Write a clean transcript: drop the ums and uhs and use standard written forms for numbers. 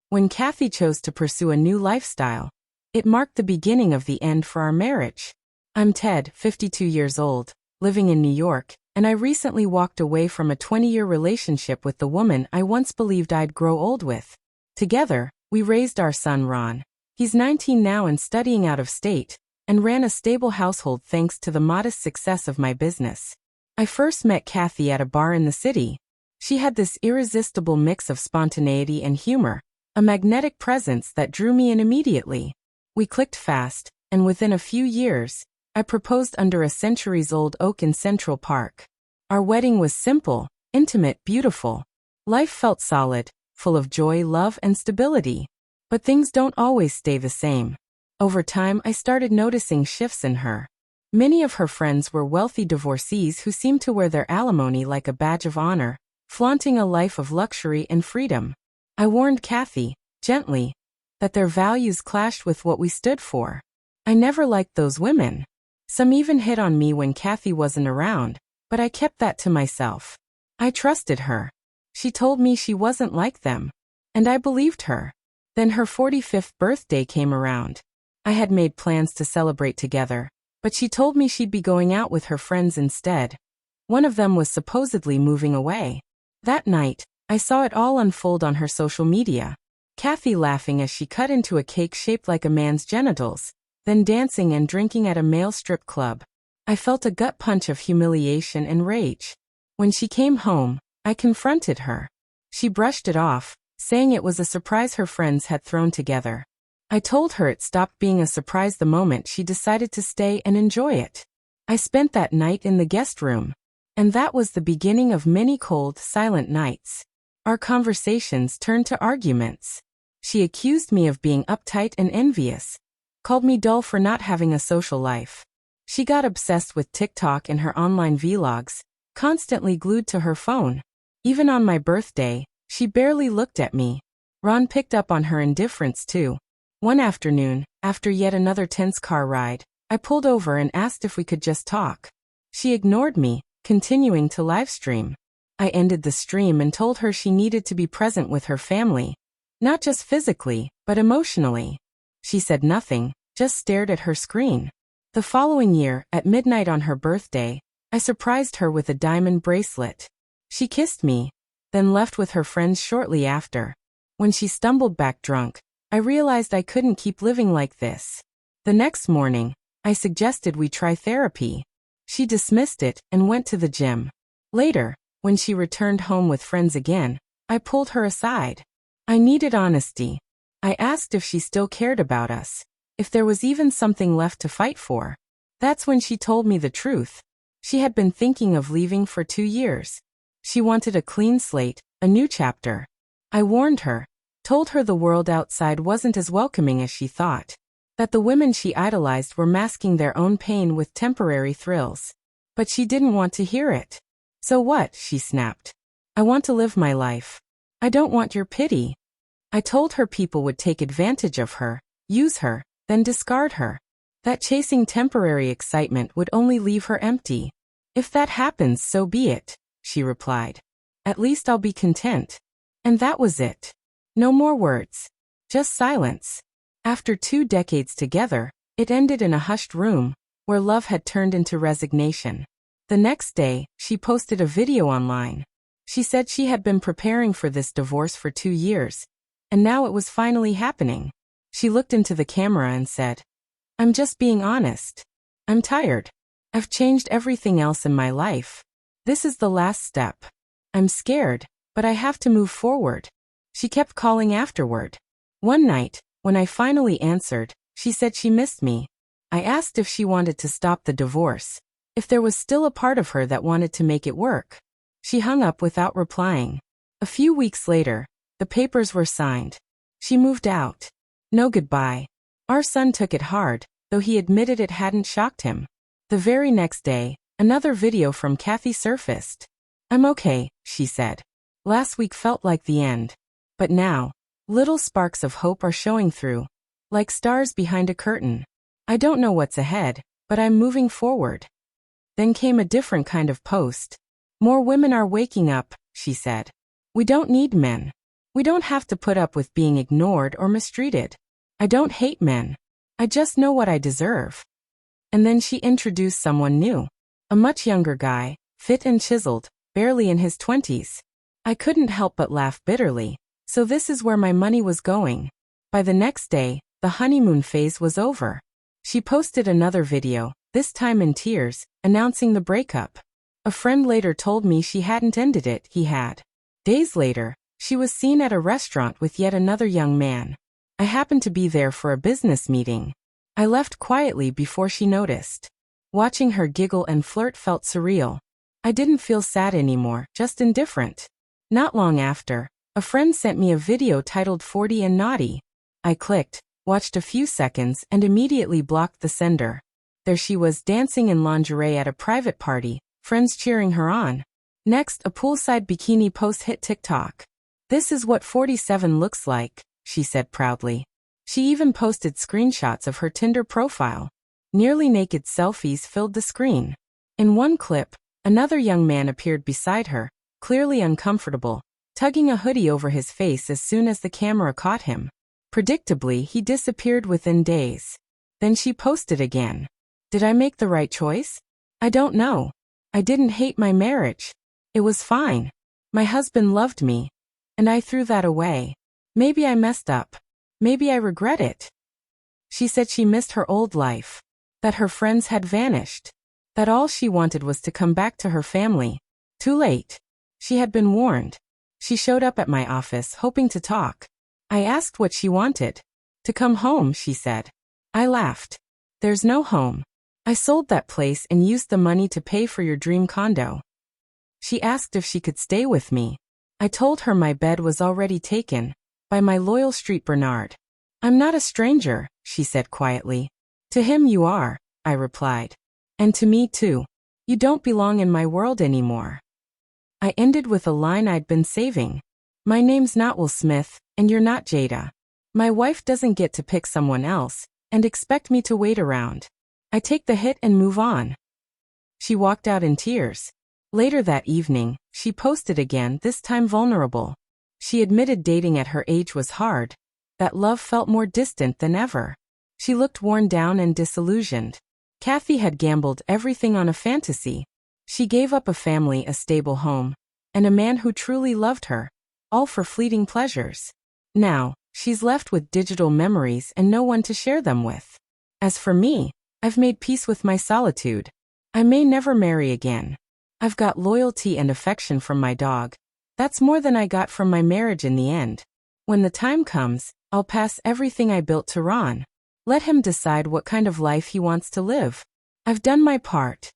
When Kathy chose to pursue a new lifestyle, it marked the beginning of the end for our marriage. I'm Ted, 52 years old, living in New York, and I recently walked away from a 20-year relationship with the woman I once believed I'd grow old with. Together, we raised our son Ron. He's 19 now and studying out of state, and ran a stable household thanks to the modest success of my business. I first met Kathy at a bar in the city. She had this irresistible mix of spontaneity and humor, a magnetic presence that drew me in immediately. We clicked fast, and within a few years, I proposed under a centuries-old oak in Central Park. Our wedding was simple, intimate, beautiful. Life felt solid, full of joy, love, and stability. But things don't always stay the same. Over time, I started noticing shifts in her. Many of her friends were wealthy divorcees who seemed to wear their alimony like a badge of honor, flaunting a life of luxury and freedom. I warned Kathy, gently, that their values clashed with what we stood for. I never liked those women. Some even hit on me when Kathy wasn't around, but I kept that to myself. I trusted her. She told me she wasn't like them, and I believed her. Then her 45th birthday came around. I had made plans to celebrate together, but she told me she'd be going out with her friends instead. One of them was supposedly moving away. That night, I saw it all unfold on her social media. Kathy laughing as she cut into a cake shaped like a man's genitals, then dancing and drinking at a male strip club. I felt a gut punch of humiliation and rage. When she came home, I confronted her. She brushed it off, saying it was a surprise her friends had thrown together. I told her it stopped being a surprise the moment she decided to stay and enjoy it. I spent that night in the guest room, and that was the beginning of many cold, silent nights. Our conversations turned to arguments. She accused me of being uptight and envious, called me dull for not having a social life. She got obsessed with TikTok and her online vlogs, constantly glued to her phone. Even on my birthday, she barely looked at me. Ron picked up on her indifference too. One afternoon, after yet another tense car ride, I pulled over and asked if we could just talk. She ignored me, continuing to livestream. I ended the stream and told her she needed to be present with her family. Not just physically, but emotionally. She said nothing, just stared at her screen. The following year, at midnight on her birthday, I surprised her with a diamond bracelet. She kissed me, then left with her friends shortly after. When she stumbled back drunk, I realized I couldn't keep living like this. The next morning, I suggested we try therapy. She dismissed it and went to the gym. Later, when she returned home with friends again, I pulled her aside. I needed honesty. I asked if she still cared about us, if there was even something left to fight for. That's when she told me the truth. She had been thinking of leaving for 2 years. She wanted a clean slate, a new chapter. I warned her, told her the world outside wasn't as welcoming as she thought, that the women she idolized were masking their own pain with temporary thrills. But she didn't want to hear it. So what? She snapped. I want to live my life. I don't want your pity. I told her people would take advantage of her, use her, then discard her. That chasing temporary excitement would only leave her empty. If that happens, so be it, she replied. At least I'll be content. And that was it. No more words. Just silence. After 2 decades together, it ended in a hushed room, where love had turned into resignation. The next day, she posted a video online. She said she had been preparing for this divorce for 2 years, and now it was finally happening. She looked into the camera and said, "I'm just being honest. I'm tired. I've changed everything else in my life. This is the last step. I'm scared, but I have to move forward." She kept calling afterward. One night, when I finally answered, she said she missed me. I asked if she wanted to stop the divorce, if there was still a part of her that wanted to make it work. She hung up without replying. A few weeks later, the papers were signed. She moved out. No goodbye. Our son took it hard, though he admitted it hadn't shocked him. The very next day, another video from Kathy surfaced. "I'm okay," she said. "Last week felt like the end. But now, little sparks of hope are showing through, like stars behind a curtain. I don't know what's ahead, but I'm moving forward." Then came a different kind of post. "More women are waking up," she said. "We don't need men. We don't have to put up with being ignored or mistreated. I don't hate men. I just know what I deserve. And then she introduced someone new. A much younger guy, fit and chiseled, barely in his 20s. I couldn't help but laugh bitterly. So this is where my money was going. By the next day, the honeymoon phase was over. She posted another video, this time in tears, announcing the breakup. A friend later told me she hadn't ended it, he had. Days later, she was seen at a restaurant with yet another young man. I happened to be there for a business meeting. I left quietly before she noticed. Watching her giggle and flirt felt surreal. I didn't feel sad anymore, just indifferent. Not long after, a friend sent me a video titled 40 and Naughty. I clicked, watched a few seconds, and immediately blocked the sender. There she was dancing in lingerie at a private party, friends cheering her on. Next, a poolside bikini post hit TikTok. "This is what 47 looks like," she said proudly. She even posted screenshots of her Tinder profile. Nearly naked selfies filled the screen. In one clip, another young man appeared beside her, clearly uncomfortable, tugging a hoodie over his face as soon as the camera caught him. Predictably, he disappeared within days. Then she posted again. Did I make the right choice? I don't know. I didn't hate my marriage. It was fine. My husband loved me. And I threw that away. Maybe I messed up. Maybe I regret it. She said she missed her old life. That her friends had vanished. That all she wanted was to come back to her family. Too late. She had been warned. She showed up at my office hoping to talk. I asked what she wanted. To come home, she said. I laughed. There's no home. I sold that place and used the money to pay for your dream condo. She asked if she could stay with me. I told her my bed was already taken, by my loyal Street Bernard. I'm not a stranger, she said quietly. To him you are, I replied. And to me too. You don't belong in my world anymore. I ended with a line I'd been saving. My name's not Will Smith, and you're not Jada. My wife doesn't get to pick someone else, and expect me to wait around. I take the hit and move on. She walked out in tears. Later that evening, she posted again, this time vulnerable. She admitted dating at her age was hard, that love felt more distant than ever. She looked worn down and disillusioned. Kathy had gambled everything on a fantasy. She gave up a family, a stable home, and a man who truly loved her, all for fleeting pleasures. Now, she's left with digital memories and no one to share them with. As for me, I've made peace with my solitude. I may never marry again. I've got loyalty and affection from my dog. That's more than I got from my marriage in the end. When the time comes, I'll pass everything I built to Ron. Let him decide what kind of life he wants to live. I've done my part.